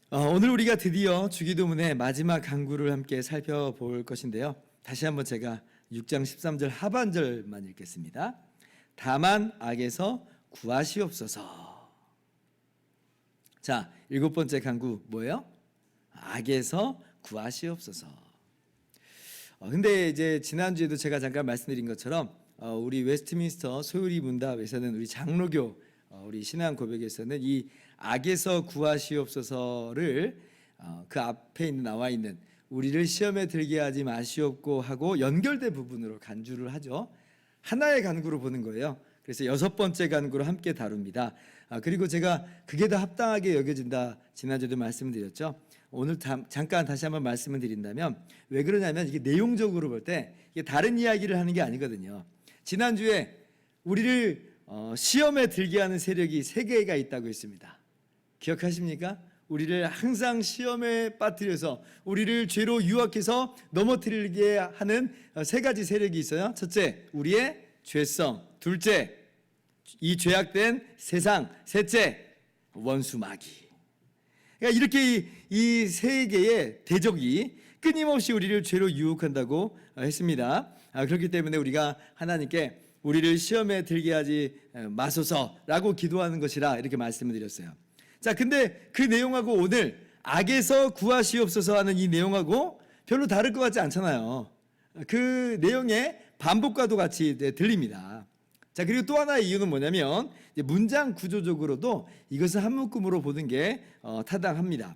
오늘 우리가 드디어 주기도문의 마지막 강구를 함께 살펴볼 것인데요. 다시 한번 제가 6장 13절 하반절만 읽겠습니다. 다만 악에서 구하시옵소서. 자, 7번째 강구 뭐예요? 악에서 구하시옵소서. 근데 이제 지난주에도 제가 잠깐 말씀드린 것처럼 우리 웨스트민스터 소유리 문답에서는 우리 장로교 우리 신앙 고백에서는 이 악에서 구하시옵소서를 그 앞에 나와 있는 우리를 시험에 들게 하지 마시옵고 하고 연결된 부분으로 간주를 하죠. 하나의 간구로 보는 거예요. 그래서 6번째 간구로 함께 다룹니다. 그리고 제가 그게 더 합당하게 여겨진다 지난주에도 말씀드렸죠. 오늘 잠깐 다시 한번 말씀을 드린다면 왜 그러냐면 이게 내용적으로 볼 때 이게 다른 이야기를 하는 게 아니거든요. 지난주에 우리를 시험에 들게 하는 세력이 3개가 있다고 했습니다. 기억하십니까? 우리를 항상 시험에 빠뜨려서 우리를 죄로 유혹해서 넘어뜨리게 하는 3가지 세력이 있어요. 첫째, 우리의 죄성. 둘째, 이 죄악된 세상. 셋째, 원수 마귀. 그러니까 이렇게 이 3개의 대적이 끊임없이 우리를 죄로 유혹한다고 했습니다. 그렇기 때문에 우리가 하나님께 우리를 시험에 들게 하지 마소서라고 기도하는 것이라 이렇게 말씀을 드렸어요. 자, 근데 그 내용하고 오늘 악에서 구하시옵소서 하는 이 내용하고 별로 다를 것 같지 않잖아요. 그 내용의 반복과도 같이 들립니다. 자, 그리고 또 하나의 이유는 뭐냐면 문장 구조적으로도 이것을 한 묶음으로 보는 게 타당합니다.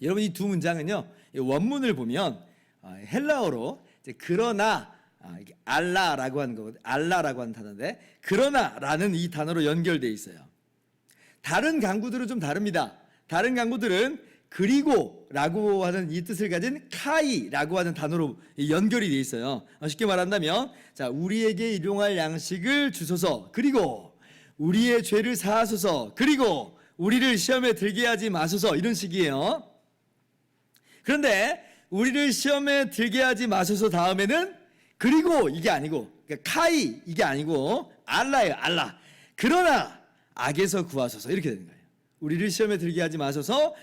여러분, 이 두 문장은요, 원문을 보면 헬라어로 그러나 알라라고 하는 거거든요. 알라라고 하는 단어인데 그러나라는 이 단어로 연결되어 있어요. 다른 강구들은 좀 다릅니다. 다른 강구들은 그리고라고 하는 이 뜻을 가진 카이라고 하는 단어로 연결이 되어 있어요. 쉽게 말한다면 자, 우리에게 일용할 양식을 주소서, 그리고 우리의 죄를 사하소서, 그리고 우리를 시험에 들게 하지 마소서, 이런 식이에요. 그런데 우리를 시험에 들게 하지 마소서 다음에는 그리고 이게 아니고, 그러니까 카이 이게 아니고 알라예요. 알라. 그러나 악에서 구하소서, 이렇게 되는 거예요. 우리를 시험에 들게 하지 마소서,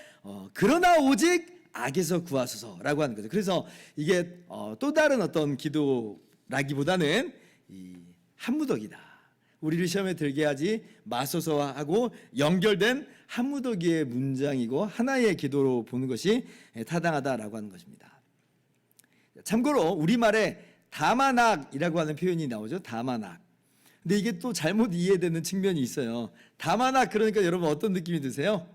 그러나 오직 악에서 구하소서라고 하는 거죠. 그래서 이게 또 다른 어떤 기도라기보다는 이 한무더기다. 우리를 시험에 들게 하지 마소서하고 연결된 한무더기의 문장이고 하나의 기도로 보는 것이 타당하다라고 하는 것입니다. 참고로 우리말에 다만악이라고 하는 표현이 나오죠. 다만악. 근데 이게 또 잘못 이해되는 측면이 있어요. 다만악, 그러니까 여러분 어떤 느낌이 드세요?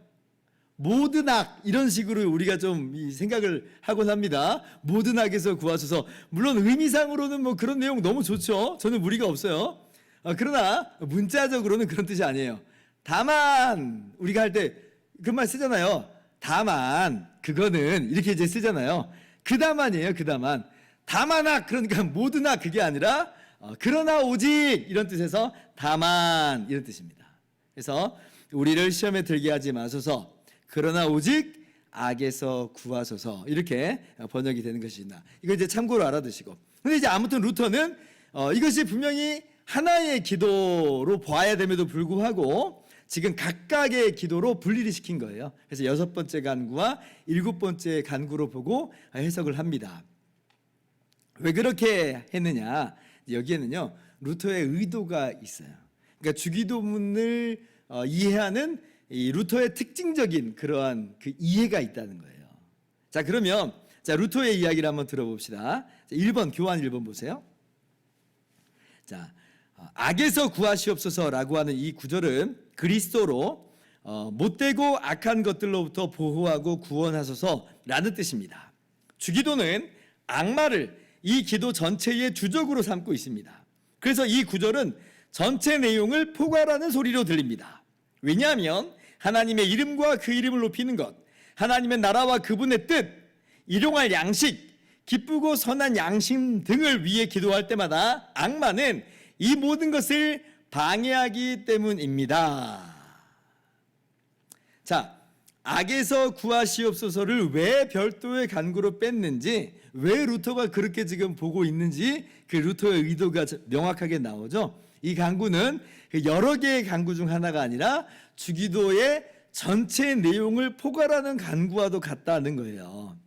모든 악, 이런 식으로 우리가 좀 생각을 하곤 합니다. 모든 악에서 구하소서. 물론 의미상으로는 뭐 그런 내용 너무 좋죠. 저는 무리가 없어요. 그러나 문자적으로는 그런 뜻이 아니에요. 다만 우리가 할 때 그 말 쓰잖아요. 다만 그거는 이렇게 이제 쓰잖아요. 그다만이에요. 그다만. 다만악, 그러니까 모든 악, 그게 아니라 그러나 오직 이런 뜻에서 다만 이런 뜻입니다. 그래서 우리를 시험에 들게 하지 마소서, 그러나 오직 악에서 구하소서, 이렇게 번역이 되는 것이다. 이거 이제 참고로 알아두시고. 근데 이제 아무튼 루터는 이것이 분명히 하나의 기도로 봐야 됨에도 불구하고 지금 각각의 기도로 분리를 시킨 거예요. 그래서 6번째 간구와 7번째 간구로 보고 해석을 합니다. 왜 그렇게 했느냐? 여기에는요, 루터의 의도가 있어요. 그러니까 주기도문을 이해하는 이 루터의 특징적인 그러한 그 이해가 있다는 거예요. 자, 그러면 루터의 이야기를 한번 들어봅시다. 1번, 교환 1번 보세요. 자, 악에서 구하시옵소서라고 하는 이 구절은 그리스도로 못되고 악한 것들로부터 보호하고 구원하소서라는 뜻입니다. 주기도는 악마를 이 기도 전체의 주적으로 삼고 있습니다. 그래서 이 구절은 전체 내용을 포괄하는 소리로 들립니다. 왜냐하면 하나님의 이름과 그 이름을 높이는 것, 하나님의 나라와 그분의 뜻, 일용할 양식, 기쁘고 선한 양심 등을 위해 기도할 때마다 악마는 이 모든 것을 방해하기 때문입니다. 자, 악에서 구하시옵소서를 왜 별도의 간구로 뺐는지, 왜 루터가 그렇게 지금 보고 있는지 그 루터의 의도가 명확하게 나오죠. 이 간구는 여러 개의 간구 중 하나가 아니라 주기도의 전체 내용을 포괄하는 간구와도 같다는 거예요.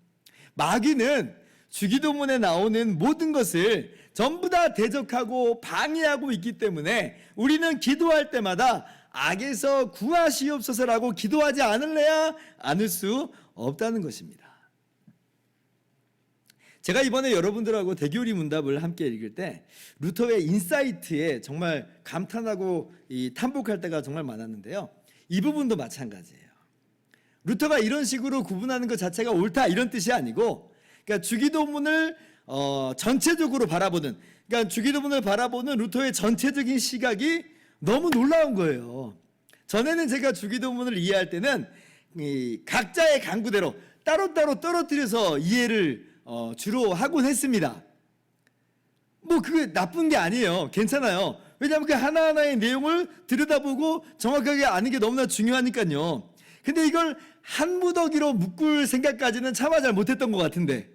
마귀는 주기도문에 나오는 모든 것을 전부 다 대적하고 방해하고 있기 때문에 우리는 기도할 때마다 악에서 구하시옵소서라고 기도하지 않을래야 않을 수 없다는 것입니다. 제가 이번에 여러분들하고 대교리 문답을 함께 읽을 때 루터의 인사이트에 정말 감탄하고 탐복할 때가 정말 많았는데요. 이 부분도 마찬가지예요. 루터가 이런 식으로 구분하는 것 자체가 옳다 이런 뜻이 아니고, 그러니까 주기도문을 전체적으로 바라보는, 그러니까 주기도문을 바라보는 루터의 전체적인 시각이 너무 놀라운 거예요. 전에는 제가 주기도문을 이해할 때는 이 각자의 간구대로 따로따로 떨어뜨려서 이해를 주로 하곤 했습니다. 뭐 그게 나쁜 게 아니에요. 괜찮아요. 왜냐하면 그 하나하나의 내용을 들여다보고 정확하게 아는 게 너무나 중요하니까요. 근데 이걸 한 무더기로 묶을 생각까지는 차마 잘 못했던 것 같은데,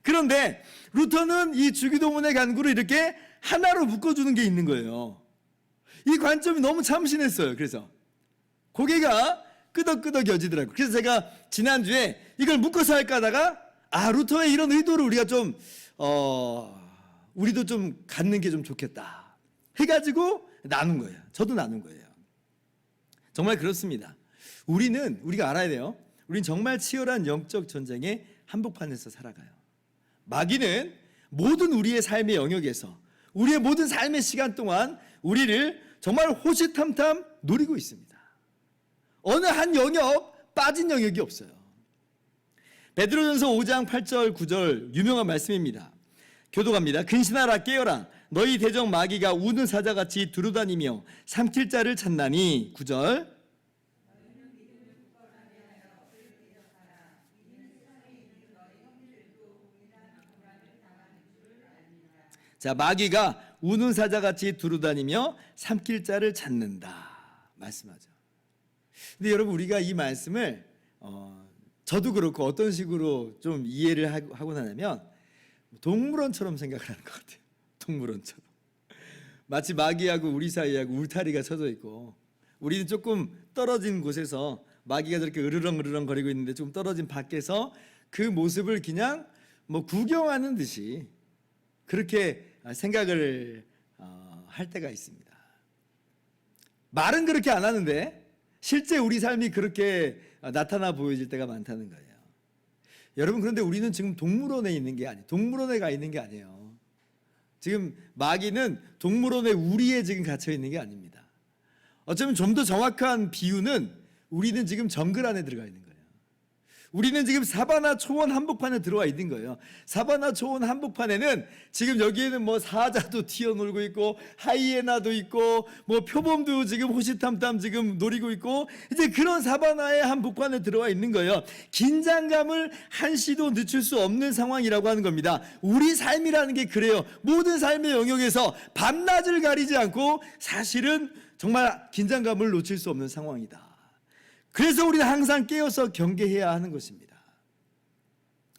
그런데 루터는 이 주기도문의 간구를 이렇게 하나로 묶어주는 게 있는 거예요. 이 관점이 너무 참신했어요. 그래서 고개가 끄덕끄덕여지더라고요. 그래서 제가 지난주에 이걸 묶어서 할까 하다가 루터의 이런 의도를 우리가 좀 우리도 좀 갖는 게 좀 좋겠다 해가지고 나눈 거예요. 저도 나눈 거예요. 정말 그렇습니다. 우리가 알아야 돼요. 우린 정말 치열한 영적 전쟁의 한복판에서 살아가요. 마귀는 모든 우리의 삶의 영역에서 우리의 모든 삶의 시간 동안 우리를 정말 호시탐탐 노리고 있습니다. 어느 한 영역 빠진 영역이 없어요. 베드로전서 5장 8절 9절 유명한 말씀입니다. 교독합니다. 근신하라 깨어라 너희 대적 마귀가 우는 사자같이 두루다니며 삼킬 자를 찾나니. 9절 자, 마귀가 우는 사자같이 두루다니며 삼킬 자를 찾는다 말씀하죠. 근데 여러분, 우리가 이 말씀을 저도 그렇고 어떤 식으로 좀 이해를 하고 나냐면 동물원처럼 생각을 하는 것 같아요. 동물원처럼. 마치 마귀하고 우리 사이하고 울타리가 쳐져 있고, 우리는 조금 떨어진 곳에서 마귀가 저렇게 으르렁 거리고 있는데 좀 떨어진 밖에서 그 모습을 그냥 뭐 구경하는 듯이 그렇게 생각을 할 때가 있습니다. 말은 그렇게 안 하는데 실제 우리 삶이 그렇게 나타나 보여질 때가 많다는 거예요. 여러분, 그런데 우리는 지금 동물원에 있는 게 아니에요. 동물원에 가 있는 게 아니에요. 지금 마귀는 동물원에 우리에 지금 갇혀 있는 게 아닙니다. 어쩌면 좀 더 정확한 비유는 우리는 지금 정글 안에 들어가 있는 거예요. 우리는 지금 사바나 초원 한복판에 들어와 있는 거예요. 사바나 초원 한복판에는 지금 여기에는 뭐 사자도 튀어놀고 있고 하이에나도 있고 뭐 표범도 지금 호시탐탐 지금 노리고 있고, 이제 그런 사바나의 한복판에 들어와 있는 거예요. 긴장감을 한시도 늦출 수 없는 상황이라고 하는 겁니다. 우리 삶이라는 게 그래요. 모든 삶의 영역에서 밤낮을 가리지 않고 사실은 정말 긴장감을 놓칠 수 없는 상황이다. 그래서 우리는 항상 깨어서 경계해야 하는 것입니다.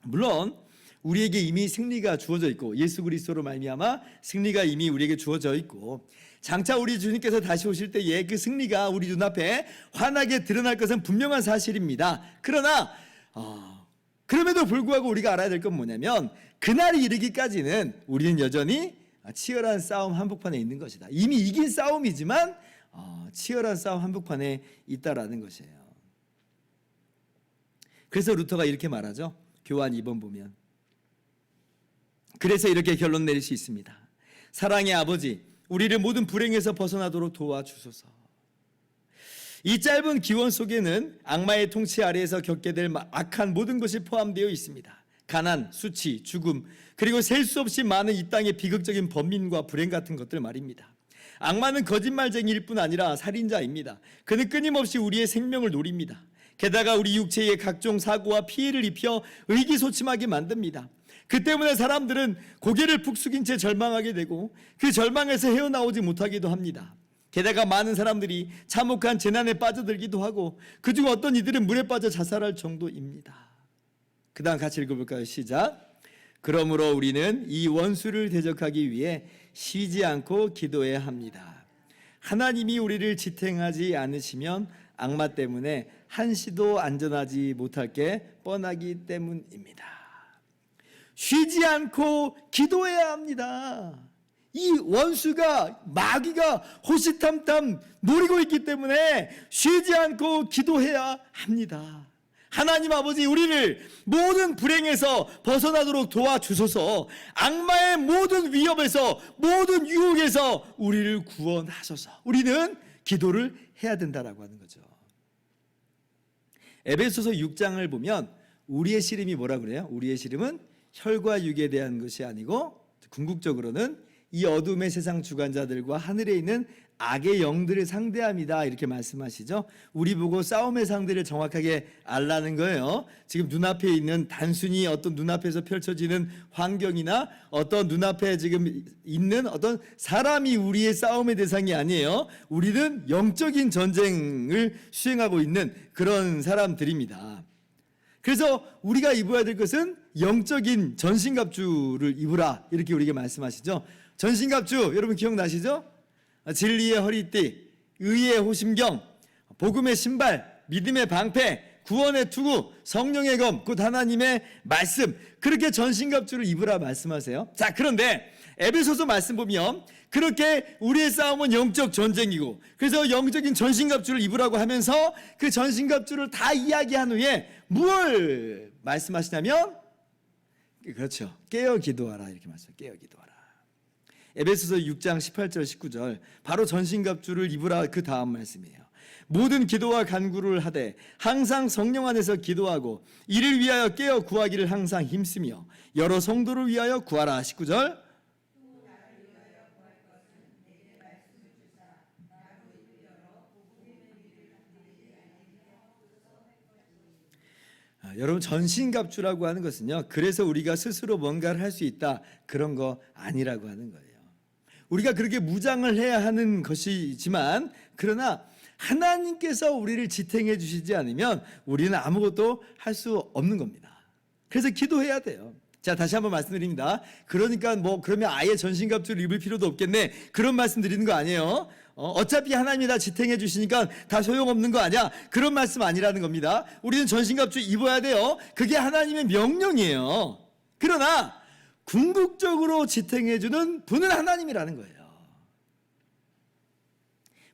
물론 우리에게 이미 승리가 주어져 있고 예수 그리스도로 말미암아 승리가 이미 우리에게 주어져 있고, 장차 우리 주님께서 다시 오실 때에 그 승리가 우리 눈앞에 환하게 드러날 것은 분명한 사실입니다. 그러나 그럼에도 불구하고 우리가 알아야 될 건 뭐냐면, 그날이 이르기까지는 우리는 여전히 치열한 싸움 한복판에 있는 것이다. 이미 이긴 싸움이지만 치열한 싸움 한복판에 있다라는 것이에요. 그래서 루터가 이렇게 말하죠. 교환 2번 보면, 그래서 이렇게 결론 내릴 수 있습니다. 사랑의 아버지, 우리를 모든 불행에서 벗어나도록 도와주소서. 이 짧은 기원 속에는 악마의 통치 아래에서 겪게 될 악한 모든 것이 포함되어 있습니다. 가난, 수치, 죽음, 그리고 셀 수 없이 많은 이 땅의 비극적인 번민과 불행 같은 것들 말입니다. 악마는 거짓말쟁이일 뿐 아니라 살인자입니다. 그는 끊임없이 우리의 생명을 노립니다. 게다가 우리 육체에 각종 사고와 피해를 입혀 의기소침하게 만듭니다. 그 때문에 사람들은 고개를 푹 숙인 채 절망하게 되고 그 절망에서 헤어나오지 못하기도 합니다. 게다가 많은 사람들이 참혹한 재난에 빠져들기도 하고 그중 어떤 이들은 물에 빠져 자살할 정도입니다. 그 다음 같이 읽어볼까요? 시작. 그러므로 우리는 이 원수를 대적하기 위해 쉬지 않고 기도해야 합니다. 하나님이 우리를 지탱하지 않으시면 악마 때문에 한시도 안전하지 못할 게 뻔하기 때문입니다. 쉬지 않고 기도해야 합니다. 이 원수가, 마귀가 호시탐탐 노리고 있기 때문에 쉬지 않고 기도해야 합니다. 하나님 아버지, 우리를 모든 불행에서 벗어나도록 도와주소서. 악마의 모든 위협에서, 모든 유혹에서 우리를 구원하소서. 우리는 기도를 해야 된다라고 하는 거죠. 에베소서 6장을 보면 우리의 씨름이 뭐라 그래요? 우리의 씨름은 혈과 육에 대한 것이 아니고 궁극적으로는 이 어둠의 세상 주관자들과 하늘에 있는 악의 영들을 상대합니다. 이렇게 말씀하시죠. 우리 보고 싸움의 상대를 정확하게 알라는 거예요. 지금 눈앞에 있는 단순히 어떤 눈앞에서 펼쳐지는 환경이나 어떤 눈앞에 지금 있는 어떤 사람이 우리의 싸움의 대상이 아니에요. 우리는 영적인 전쟁을 수행하고 있는 그런 사람들입니다. 그래서 우리가 입어야 될 것은 영적인 전신갑주를 입으라, 이렇게 우리에게 말씀하시죠. 전신갑주 여러분 기억나시죠? 진리의 허리띠, 의의 호심경, 복음의 신발, 믿음의 방패, 구원의 투구, 성령의 검, 곧 하나님의 말씀, 그렇게 전신갑주를 입으라 말씀하세요. 자, 그런데 에베소서 말씀 보면 그렇게 우리의 싸움은 영적 전쟁이고, 그래서 영적인 전신갑주를 입으라고 하면서 그 전신갑주를 다 이야기한 후에 무엇을 말씀하시냐면, 그렇죠, 깨어 기도하라, 이렇게 말씀해요. 깨어 기도하라. 에베소서 6장 18절 19절, 바로 전신갑주를 입으라, 그 다음 말씀이에요. 모든 기도와 간구를 하되 항상 성령 안에서 기도하고 이를 위하여 깨어 구하기를 항상 힘쓰며 여러 성도를 위하여 구하라. 19절, 여러분, 전신갑주라고 하는 것은요, 그래서 우리가 스스로 뭔가를 할 수 있다, 그런 거 아니라고 하는 거예요. 우리가 그렇게 무장을 해야 하는 것이지만, 그러나 하나님께서 우리를 지탱해 주시지 않으면 우리는 아무것도 할 수 없는 겁니다. 그래서 기도해야 돼요. 자, 다시 한번 말씀드립니다. 그러니까 그러면 아예 전신갑주를 입을 필요도 없겠네, 그런 말씀 드리는 거 아니에요. 어차피 하나님이 다 지탱해 주시니까 다 소용없는 거 아니야, 그런 말씀 아니라는 겁니다. 우리는 전신갑주 입어야 돼요. 그게 하나님의 명령이에요. 그러나 궁극적으로 지탱해 주는 분은 하나님이라는 거예요.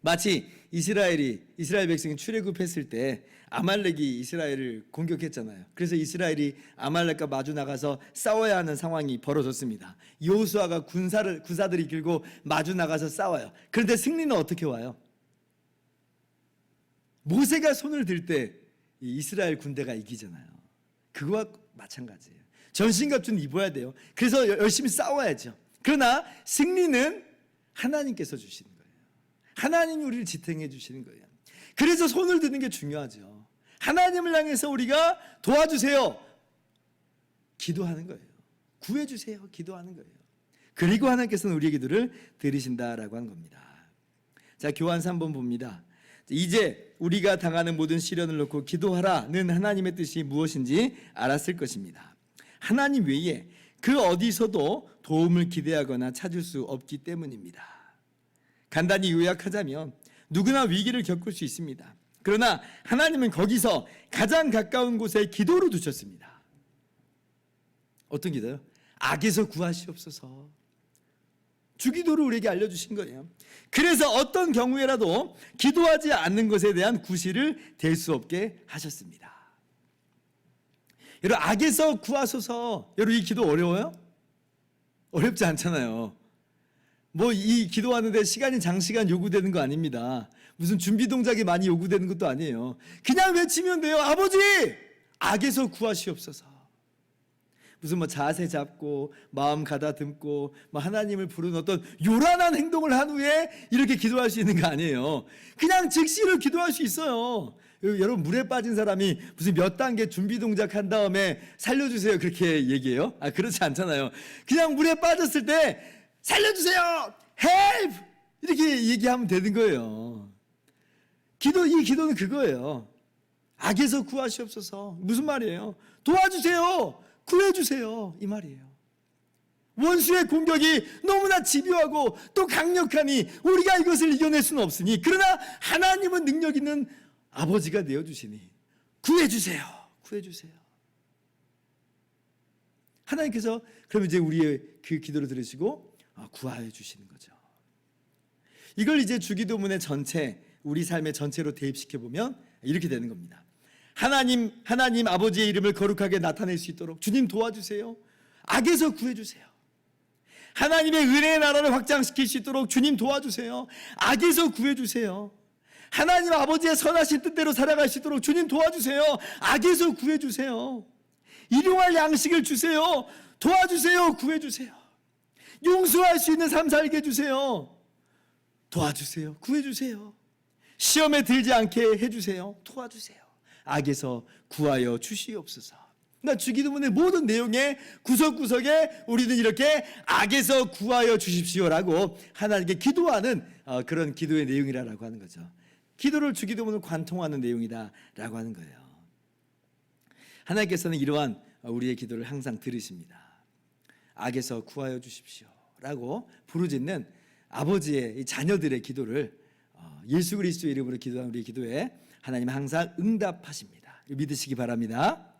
마치 이스라엘 백성이 출애굽했을 때 아말렉이 이스라엘을 공격했잖아요. 그래서 이스라엘이 아말렉과 마주 나가서 싸워야 하는 상황이 벌어졌습니다. 여호수아가 군사들이 길고 마주 나가서 싸워요. 그런데 승리는 어떻게 와요? 모세가 손을 들 때 이스라엘 군대가 이기잖아요. 그거와 마찬가지예요. 전신갑주는 입어야 돼요. 그래서 열심히 싸워야죠. 그러나 승리는 하나님께서 주시는 거예요. 하나님이 우리를 지탱해 주시는 거예요. 그래서 손을 드는 게 중요하죠. 하나님을 향해서 우리가 도와주세요, 기도하는 거예요. 구해주세요, 기도하는 거예요. 그리고 하나님께서는 우리의 기도를 들으신다라고 한 겁니다. 자, 교환 3번 봅니다. 이제 우리가 당하는 모든 시련을 놓고 기도하라는 하나님의 뜻이 무엇인지 알았을 것입니다. 하나님 외에 그 어디서도 도움을 기대하거나 찾을 수 없기 때문입니다. 간단히 요약하자면 누구나 위기를 겪을 수 있습니다. 그러나 하나님은 거기서 가장 가까운 곳에 기도를 두셨습니다. 어떤 기도요? 악에서 구하시옵소서. 주기도를 우리에게 알려주신 거예요. 그래서 어떤 경우에라도 기도하지 않는 것에 대한 구실을 댈 수 없게 하셨습니다. 여러분, 악에서 구하소서. 여러분, 이 기도 어려워요? 어렵지 않잖아요. 이 기도하는데 시간이 장시간 요구되는 거 아닙니다. 무슨 준비 동작이 많이 요구되는 것도 아니에요. 그냥 외치면 돼요. 아버지, 악에서 구하시옵소서. 무슨 자세 잡고 마음 가다듬고 하나님을 부르는 어떤 요란한 행동을 한 후에 이렇게 기도할 수 있는 거 아니에요. 그냥 즉시로 기도할 수 있어요. 여러분, 물에 빠진 사람이 무슨 몇 단계 준비 동작 한 다음에 살려주세요 그렇게 얘기해요? 그렇지 않잖아요. 그냥 물에 빠졌을 때 살려주세요, 헬프, 이렇게 얘기하면 되는 거예요. 이 기도는 그거예요. 악에서 구하시옵소서. 무슨 말이에요? 도와주세요, 구해주세요, 이 말이에요. 원수의 공격이 너무나 집요하고 또 강력하니 우리가 이것을 이겨낼 수는 없으니, 그러나 하나님은 능력 있는 아버지가 내어주시니 구해주세요. 구해주세요. 하나님께서 그러면 이제 우리의 그 기도를 들으시고 구하여 주시는 거죠. 이걸 이제 주기도문의 전체, 우리 삶의 전체로 대입시켜 보면 이렇게 되는 겁니다. 하나님 아버지의 이름을 거룩하게 나타낼 수 있도록 주님 도와주세요. 악에서 구해주세요. 하나님의 은혜의 나라를 확장시킬 수 있도록 주님 도와주세요. 악에서 구해주세요. 하나님 아버지의 선하신 뜻대로 살아갈 수 있도록 주님 도와주세요. 악에서 구해주세요. 일용할 양식을 주세요. 도와주세요. 구해주세요. 용서할 수 있는 삶 살게 해주세요. 도와주세요. 구해주세요. 시험에 들지 않게 해주세요. 도와주세요. 악에서 구하여 주시옵소서. 그러니까 주기도문의 모든 내용의 구석구석에 우리는 이렇게 악에서 구하여 주십시오라고 하나님께 기도하는 그런 기도의 내용이라고 하는 거죠. 기도를 주기도문을 관통하는 내용이다라고 하는 거예요. 하나님께서는 이러한 우리의 기도를 항상 들으십니다. 악에서 구하여 주십시오라고 부르짖는 아버지의 자녀들의 기도를 예수 그리스도의 이름으로 기도하는 우리의 기도에 하나님 항상 응답하십니다. 믿으시기 바랍니다.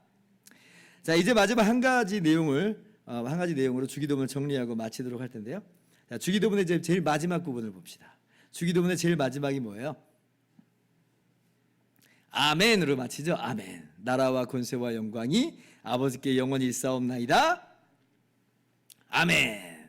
자, 이제 마지막 한 가지 내용으로 주기도문을 정리하고 마치도록 할 텐데요. 자, 주기도문의 이제 제일 마지막 부분을 봅시다. 주기도문의 제일 마지막이 뭐예요? 아멘으로 마치죠. 아멘. 나라와 권세와 영광이 아버지께 영원히 있사옵나이다. 아멘.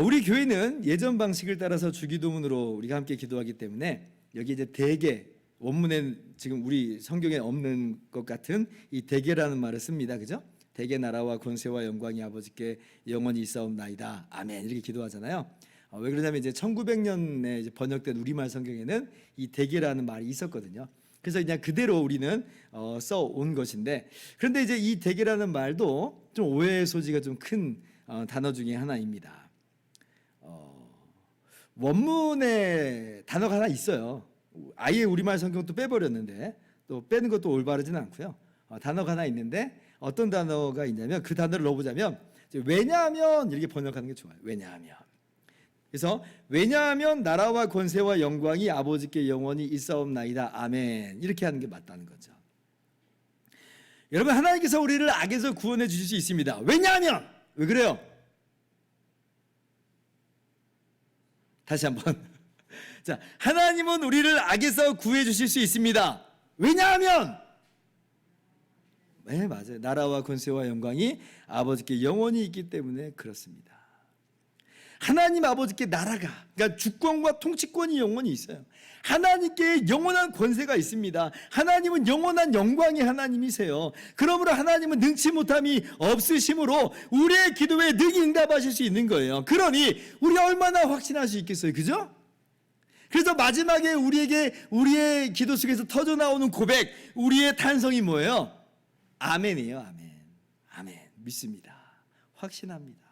우리 교회는 예전 방식을 따라서 주기도문으로 우리가 함께 기도하기 때문에 여기 이제 대개 원문에 지금 우리 성경에 없는 것 같은 이 대개라는 말을 씁니다. 그죠? 대개 나라와 권세와 영광이 아버지께 영원히 있사옵나이다. 아멘. 이렇게 기도하잖아요. 왜 그러냐면 이제 1900년에 이제 번역된 우리말 성경에는 이 대개라는 말이 있었거든요. 그래서 그냥 그대로 우리는 써온 것인데, 그런데 이제 이 대개라는 말도 좀 오해의 소지가 좀 큰 단어 중에 하나입니다. 원문에 단어가 하나 있어요. 아예 우리말 성경도 빼버렸는데 또 빼는 것도 올바르지는 않고요. 단어가 하나 있는데 어떤 단어가 있냐면 그 단어를 넣어보자면 왜냐하면 이렇게 번역하는 게 좋아요. 왜냐하면. 그래서 왜냐하면 나라와 권세와 영광이 아버지께 영원히 있사옵나이다. 아멘. 이렇게 하는 게 맞다는 거죠. 여러분, 하나님께서 우리를 악에서 구원해 주실 수 있습니다. 왜냐하면. 왜 그래요? 다시 한번. 자, 하나님은 우리를 악에서 구해 주실 수 있습니다. 왜냐하면. 네, 맞아요. 나라와 권세와 영광이 아버지께 영원히 있기 때문에 그렇습니다. 하나님 아버지께 나라가, 그러니까 주권과 통치권이 영원히 있어요. 하나님께 영원한 권세가 있습니다. 하나님은 영원한 영광의 하나님이세요. 그러므로 하나님은 능치 못함이 없으심으로 우리의 기도에 능히 응답하실 수 있는 거예요. 그러니 우리 얼마나 확신할 수 있겠어요. 그죠? 그래서 마지막에 우리의 기도 속에서 터져 나오는 고백, 우리의 탄성이 뭐예요? 아멘이에요. 아멘. 아멘. 믿습니다. 확신합니다.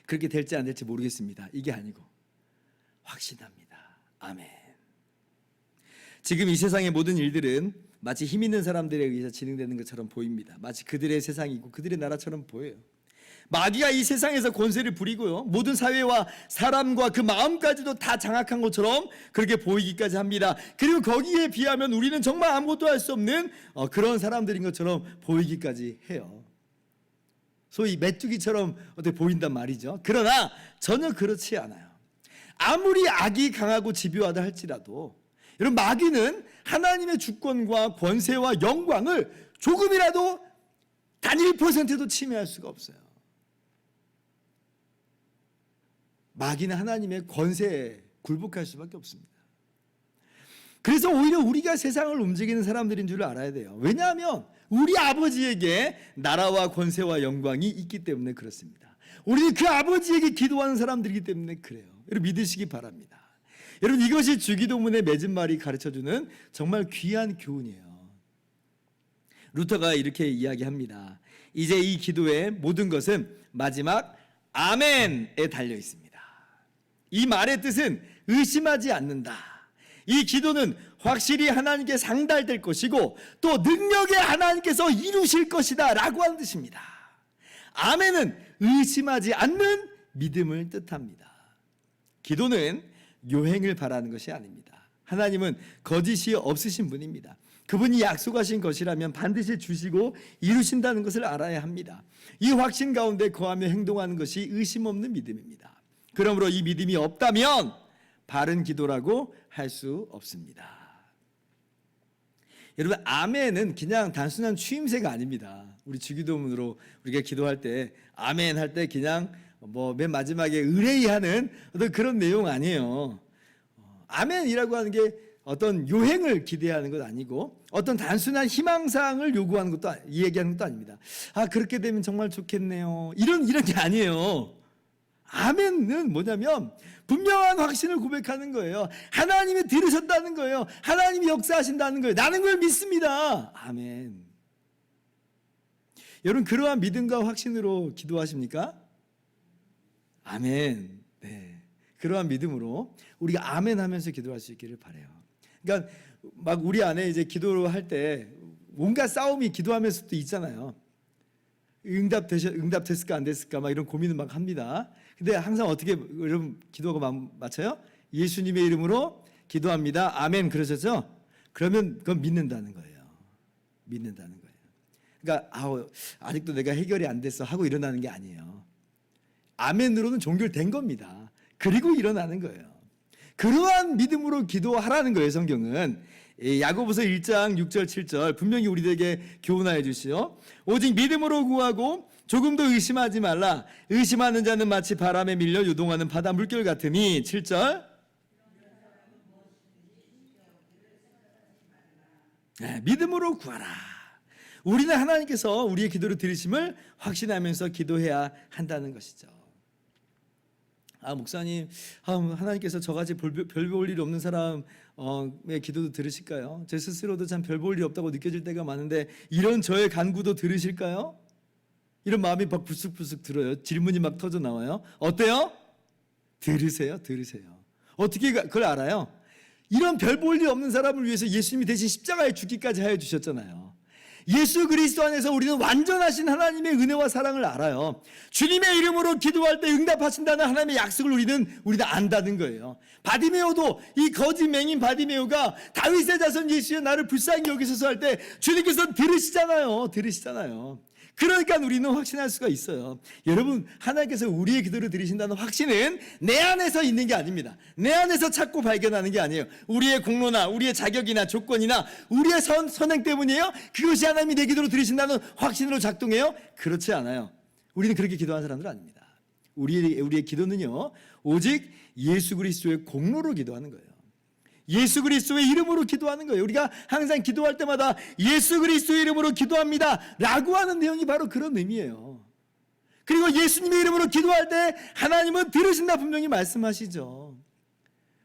그렇게 될지 안 될지 모르겠습니다. 이게 아니고 확신합니다. 아멘. 지금 이 세상의 모든 일들은 마치 힘 있는 사람들에 의해서 진행되는 것처럼 보입니다. 마치 그들의 세상이고 그들의 나라처럼 보여요. 마귀가 이 세상에서 권세를 부리고요, 모든 사회와 사람과 그 마음까지도 다 장악한 것처럼 그렇게 보이기까지 합니다. 그리고 거기에 비하면 우리는 정말 아무것도 할 수 없는 그런 사람들인 것처럼 보이기까지 해요. 소위 메뚜기처럼 어떻게 보인단 말이죠. 그러나 전혀 그렇지 않아요. 아무리 악이 강하고 집요하다 할지라도 여러분, 마귀는 하나님의 주권과 권세와 영광을 조금이라도 단 1%도 침해할 수가 없어요. 마귀는 하나님의 권세에 굴복할 수밖에 없습니다. 그래서 오히려 우리가 세상을 움직이는 사람들인 줄 알아야 돼요. 왜냐하면 우리 아버지에게 나라와 권세와 영광이 있기 때문에 그렇습니다. 우리는 그 아버지에게 기도하는 사람들이기 때문에 그래요. 여러분, 믿으시기 바랍니다. 여러분, 이것이 주기도문의 맺은 말이 가르쳐주는 정말 귀한 교훈이에요. 루터가 이렇게 이야기합니다. 이제 이 기도의 모든 것은 마지막 아멘에 달려 있습니다. 이 말의 뜻은 의심하지 않는다. 이 기도는 확실히 하나님께 상달될 것이고 또 능력의 하나님께서 이루실 것이다 라고 하는 뜻입니다. 아멘은 의심하지 않는 믿음을 뜻합니다. 기도는 요행을 바라는 것이 아닙니다. 하나님은 거짓이 없으신 분입니다. 그분이 약속하신 것이라면 반드시 주시고 이루신다는 것을 알아야 합니다. 이 확신 가운데 거하며 행동하는 것이 의심 없는 믿음입니다. 그러므로 이 믿음이 없다면 바른 기도라고 할 수 없습니다. 여러분, 아멘은 그냥 단순한 추임새가 아닙니다. 우리 주기도문으로 우리가 기도할 때 아멘 할 때 그냥 맨 마지막에 의뢰하는 어떤 그런 내용 아니에요. 아멘이라고 하는 게 어떤 요행을 기대하는 것 아니고 어떤 단순한 희망사항을 요구하는 것도 얘기하는 것도 아닙니다. 그렇게 되면 정말 좋겠네요. 이런 게 아니에요. 아멘은 뭐냐면 분명한 확신을 고백하는 거예요. 하나님이 들으셨다는 거예요. 하나님이 역사하신다는 거예요. 나는 그걸 믿습니다. 아멘. 여러분, 그러한 믿음과 확신으로 기도하십니까? 아멘. 네. 그러한 믿음으로 우리가 아멘 하면서 기도할 수 있기를 바라요. 그러니까 막 우리 안에 이제 기도를 할 때 온갖 싸움이 기도하면서도 있잖아요. 응답됐을까 안 됐을까 막 이런 고민을 막 합니다. 근데 항상 어떻게 여러분 기도하고 맞춰요? 예수님의 이름으로 기도합니다. 아멘 그러셨죠? 그러면 그건 믿는다는 거예요. 믿는다는 거예요. 그러니까 아직도 내가 해결이 안 됐어 하고 일어나는 게 아니에요. 아멘으로는 종결된 겁니다. 그리고 일어나는 거예요. 그러한 믿음으로 기도하라는 거예요. 성경은 야고보서 1장 6절 7절 분명히 우리들에게 교훈하여 주시오. 오직 믿음으로 구하고 조금도 의심하지 말라. 의심하는 자는 마치 바람에 밀려 요동하는 바다 물결 같으니. 7절 믿음으로 구하라. 우리는 하나님께서 우리의 기도를 들으심을 확신하면서 기도해야 한다는 것이죠. 목사님, 하나님께서 저같이 별 볼 일 없는 사람의 기도도 들으실까요? 제 스스로도 참 별 볼 일 없다고 느껴질 때가 많은데 이런 저의 간구도 들으실까요? 이런 마음이 막 불쑥불쑥 들어요. 질문이 막 터져 나와요. 어때요? 들으세요. 어떻게 그걸 알아요? 이런 별 볼 일 없는 사람을 위해서 예수님이 대신 십자가에 죽기까지 하여 주셨잖아요. 예수 그리스도 안에서 우리는 완전하신 하나님의 은혜와 사랑을 알아요. 주님의 이름으로 기도할 때 응답하신다는 하나님의 약속을 우리는 안다는 거예요. 바디메오도 이 거짓 맹인 바디메오가 다윗의 자손 예수여 나를 불쌍히 여기소서 할 때 주님께서 들으시잖아요. 그러니까 우리는 확신할 수가 있어요. 여러분, 하나님께서 우리의 기도를 들으신다는 확신은 내 안에서 있는 게 아닙니다. 내 안에서 찾고 발견하는 게 아니에요. 우리의 공로나 우리의 자격이나 조건이나 우리의 선행 때문이에요? 그것이 하나님이 내 기도를 들으신다는 확신으로 작동해요? 그렇지 않아요. 우리는 그렇게 기도하는 사람들 아닙니다. 우리의 기도는요, 오직 예수 그리스도의 공로로 기도하는 거예요. 예수 그리스도의 이름으로 기도하는 거예요. 우리가 항상 기도할 때마다 예수 그리스도의 이름으로 기도합니다 라고 하는 내용이 바로 그런 의미예요. 그리고 예수님의 이름으로 기도할 때 하나님은 들으신다 분명히 말씀하시죠.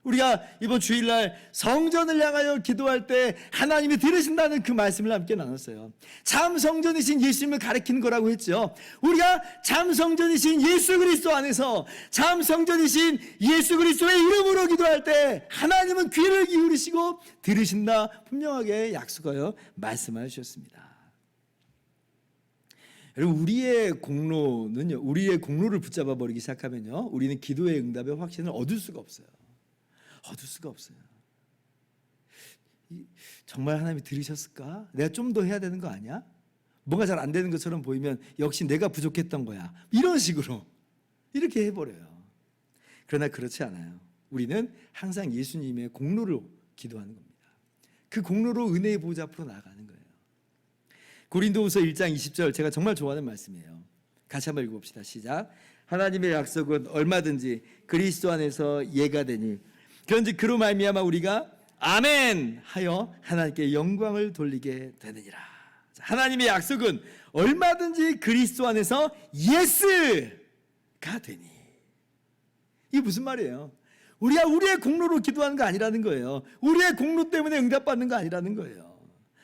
우리가 이번 주일날 성전을 향하여 기도할 때 하나님이 들으신다는 그 말씀을 함께 나눴어요. 참 성전이신 예수님을 가리키는 거라고 했죠. 우리가 참 성전이신 예수 그리스도 안에서 참 성전이신 예수 그리스도의 이름으로 기도할 때 하나님은 귀를 기울이시고 들으신다 분명하게 약속하여 말씀하여 주셨습니다. 여러분, 우리의 공로를 붙잡아 버리기 시작하면요, 우리는 기도의 응답의 확신을 얻을 수가 없어요. 정말 하나님이 들으셨을까? 내가 좀 더 해야 되는 거 아니야? 뭔가 잘 안 되는 것처럼 보이면 역시 내가 부족했던 거야. 이런 식으로 이렇게 해버려요. 그러나 그렇지 않아요. 우리는 항상 예수님의 공로로 기도하는 겁니다. 그 공로로 은혜의 보좌 앞으로 나아가는 거예요. 고린도후서 1장 20절 제가 정말 좋아하는 말씀이에요. 같이 한번 읽어봅시다. 시작. 하나님의 약속은 얼마든지 그리스도 안에서 예가 되니 그런즉 그로 말미암아 우리가 아멘 하여 하나님께 영광을 돌리게 되느니라. 하나님의 약속은 얼마든지 그리스도 안에서 예스가 되니. 이게 무슨 말이에요? 우리가 우리의 공로로 기도하는 거 아니라는 거예요. 우리의 공로 때문에 응답받는 거 아니라는 거예요.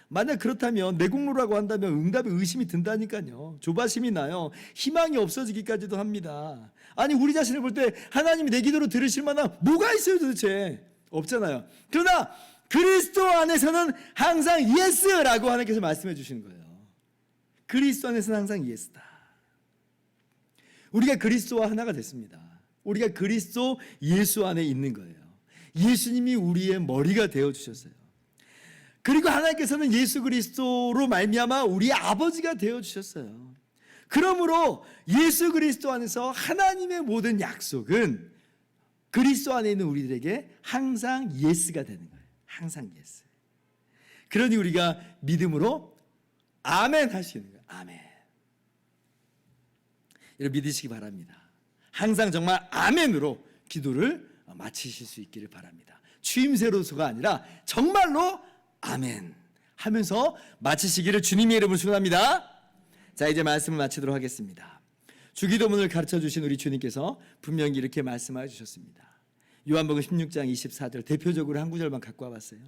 만약 그렇다면 내 공로라고 한다면 응답에 의심이 든다니까요. 조바심이 나요. 희망이 없어지기까지도 합니다. 아니, 우리 자신을 볼 때 하나님이 내 기도를 들으실 만한 뭐가 있어요 도대체? 없잖아요. 그러나 그리스도 안에서는 항상 예스라고 하나님께서 말씀해 주시는 거예요. 그리스도 안에서는 항상 예스다. 우리가 그리스도와 하나가 됐습니다. 우리가 그리스도 예수 안에 있는 거예요. 예수님이 우리의 머리가 되어 주셨어요. 그리고 하나님께서는 예수 그리스도로 말미암아 우리의 아버지가 되어 주셨어요. 그러므로 예수 그리스도 안에서 하나님의 모든 약속은 그리스도 안에 있는 우리들에게 항상 예스가 되는 거예요. 항상 예스. 그러니 우리가 믿음으로 아멘 할 수 있는 거예요. 아멘. 이걸 믿으시기 바랍니다. 항상 정말 아멘으로 기도를 마치실 수 있기를 바랍니다. 추임새로서가 아니라 정말로 아멘 하면서 마치시기를 주님의 이름으로 축원합니다. 자, 이제 말씀을 마치도록 하겠습니다. 주기도문을 가르쳐 주신 우리 주님께서 분명히 이렇게 말씀해 주셨습니다. 요한복음 16장 24절 대표적으로 한 구절만 갖고 와봤어요.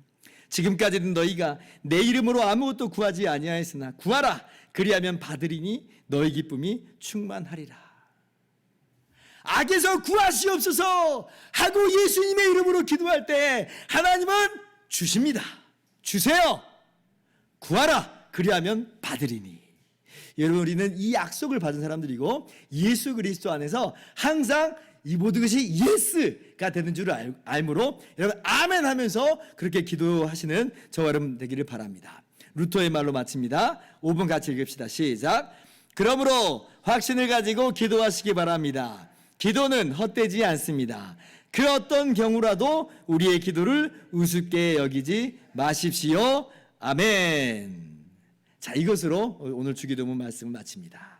지금까지는 너희가 내 이름으로 아무것도 구하지 아니하였으나 구하라 그리하면 받으리니 너희 기쁨이 충만하리라. 악에서 구하시옵소서 하고 예수님의 이름으로 기도할 때 하나님은 주십니다. 주세요. 구하라 그리하면 받으리니. 여러분, 우리는 이 약속을 받은 사람들이고 예수 그리스도 안에서 항상 이 모든 것이 예스가 되는 줄 알므로 여러분 아멘 하면서 그렇게 기도하시는 저와 여러분 되기를 바랍니다. 루터의 말로 마칩니다. 5분 같이 읽읍시다. 시작. 그러므로 확신을 가지고 기도하시기 바랍니다. 기도는 헛되지 않습니다. 그 어떤 경우라도 우리의 기도를 우습게 여기지 마십시오. 아멘. 자, 이것으로 오늘 주기도문 말씀을 마칩니다.